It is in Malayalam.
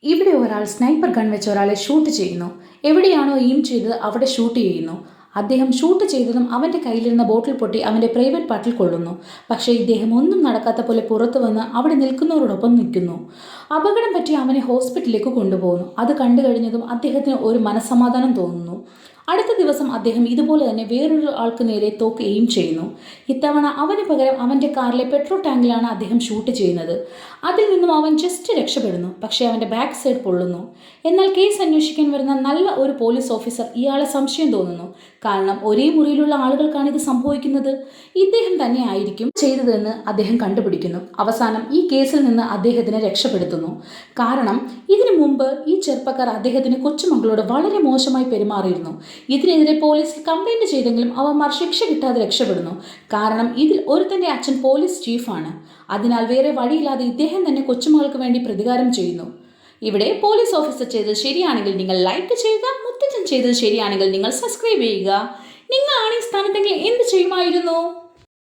ഇവിടെ ഒരാൾ സ്നൈപ്പർ ഗൺ വെച്ച് ഒരാളെ ഷൂട്ട് ചെയ്യുന്നു. എവിടെയാണോ എയിം ചെയ്തത് അവിടെ ഷൂട്ട് ചെയ്യുന്നു. അദ്ദേഹം ഷൂട്ട് ചെയ്തതും അവന്റെ കയ്യിലിരുന്ന ബോട്ടിൽ പൊട്ടി അവന്റെ പ്രൈവറ്റ് പാർട്ടിൽ കൊള്ളുന്നു. പക്ഷേ ഇദ്ദേഹം ഒന്നും നടക്കാത്ത പോലെ പുറത്തു വന്ന് അവിടെ നിൽക്കുന്നവരോടൊപ്പം നിൽക്കുന്നു. അപകടം പറ്റി അവനെ ഹോസ്പിറ്റലിലേക്ക് കൊണ്ടുപോകുന്നു. അത് കണ്ടു കഴിഞ്ഞതും അദ്ദേഹത്തിന് ഒരു മനസ്സമാധാനം തോന്നുന്നു. അടുത്ത ദിവസം അദ്ദേഹം ഇതുപോലെ തന്നെ വേറൊരു ആൾക്ക് നേരെ തോക്ക് എയിം ചെയ്യുന്നു. ഇത്തവണ അവന് പകരം അവന്റെ കാറിലെ പെട്രോൾ ടാങ്കിലാണ് അദ്ദേഹം ഷൂട്ട് ചെയ്യുന്നത്. അതിൽ നിന്നും അവൻ ജസ്റ്റ് രക്ഷപ്പെടുന്നു. പക്ഷേ അവന്റെ ബാക്ക് സൈഡ് പൊള്ളുന്നു. എന്നാൽ കേസ് അന്വേഷിക്കാൻ വരുന്ന നല്ല ഒരു പോലീസ് ഓഫീസർ ഇയാളെ സംശയം തോന്നുന്നു. കാരണം ഒരേ മുറിയിലുള്ള ആളുകൾക്കാണ് ഇത് സംഭവിക്കുന്നത്. ഇദ്ദേഹം തന്നെ ആയിരിക്കും ചെയ്തതെന്ന് അദ്ദേഹം കണ്ടുപിടിക്കുന്നു. അവസാനം ഈ കേസിൽ നിന്ന് അദ്ദേഹത്തിനെ രക്ഷപ്പെടുത്തുന്നു. കാരണം ഇതിനു മുമ്പ് ഈ ചെറുപ്പക്കാർ അദ്ദേഹത്തിന് കൊച്ചുമകളോട് വളരെ മോശമായി പെരുമാറിയിരുന്നു. ഇതിനെതിരെ പോലീസിൽ കംപ്ലൈന്റ് ചെയ്തെങ്കിലും അവന്മാർ ശിക്ഷ കിട്ടാതെ രക്ഷപ്പെടുന്നു. കാരണം ഇതിൽ ഒരുത്തന്റെ അച്ഛൻ പോലീസ് ചീഫാണ്. അതിനാൽ വേറെ വഴിയില്ലാതെ ഇദ്ദേഹം തന്നെ കൊച്ചുമകൾക്ക് വേണ്ടി പ്രതികാരം ചെയ്യുന്നു. ഇവിടെ പോലീസ് ഓഫീസർ ചെയ്തത് ശരിയാണെങ്കിൽ നിങ്ങൾ ലൈക്ക് ചെയ്യുക, മുത്തച്ഛൻ ചെയ്തത് ശരിയാണെങ്കിൽ നിങ്ങൾ സബ്സ്ക്രൈബ് ചെയ്യുക. നിങ്ങളാണ് ഈ സ്ഥാനത്തെങ്കിൽ എന്ത് ചെയ്യുമായിരുന്നു?